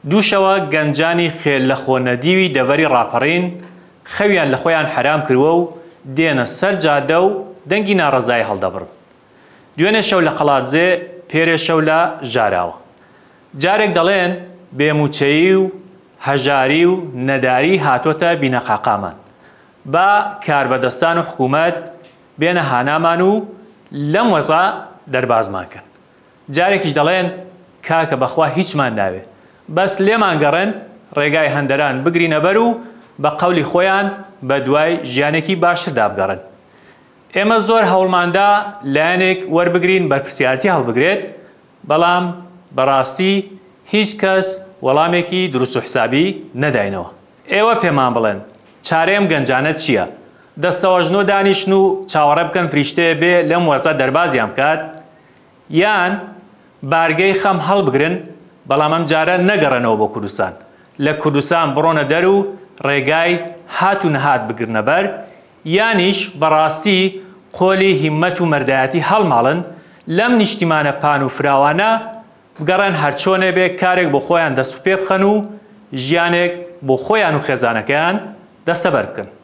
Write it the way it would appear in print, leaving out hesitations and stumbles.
دووشەوە گەنجانی خێل لە خۆنەدیوی دەڤەری ڕاپەڕین خەویان لە خۆیان حرام کردووە و دێنە سەر جادە و دەنگی ناڕەزایی هەڵدەبڕن. دوێنێ شەو لە قەڵاتزێ پێرێ شەو لە ژاراوە. جارێک دەڵێن بێموچەیی و هەژاری و نەداری هاتۆتە بینەقاقامان. با کاربەدەستان و حکوومەت بێنە هانامان و لەم وەزا دەربازمانکەن. جارێکیش دەڵێن کاکە بەخوا هیچمان ناوێ، بەس لێمان گەڕێن ڕێگای هەندەران بگرینە بەر و بە قەولی خۆیان بە دوای ژیانێکی باشتردا بگەڕن. ئێمە زۆر هەوڵماندا لایەنێک وەربگرین بەرپرسیارەتی هەڵبگرێت، بەڵام بەڕاستی هیچ کەس وەڵامێکی دروست و حسابی نەداینەوە. ئێوە پێمان بڵێن چارەیەم گەنجانە چییە؟ دەستەوەژنۆ دانیشن و چاوەڕێ بکەن فریشتەیە بێ لەم وەزە دەربازیان بکات، یان بارگەی خەم هەڵبگرن بەڵام ئەم جارە نەگەڕێنەوە بۆ کوردستان، لە کوردستان بڕۆنە دەر و ڕێگای هات و نەهات بگرنە بەر، یانیش بەڕاستی قۆلی هیممەت و مەردایەتی هەڵماڵن لەم نیشتیمانە پان و فراوانە بگەڕێن هەرچۆنێ بێ کارێک بۆ خۆیان دەست و پێ بخەن و ژیانێک بۆ خۆیان و خێزانەکەیان دەستەبەر بکەن.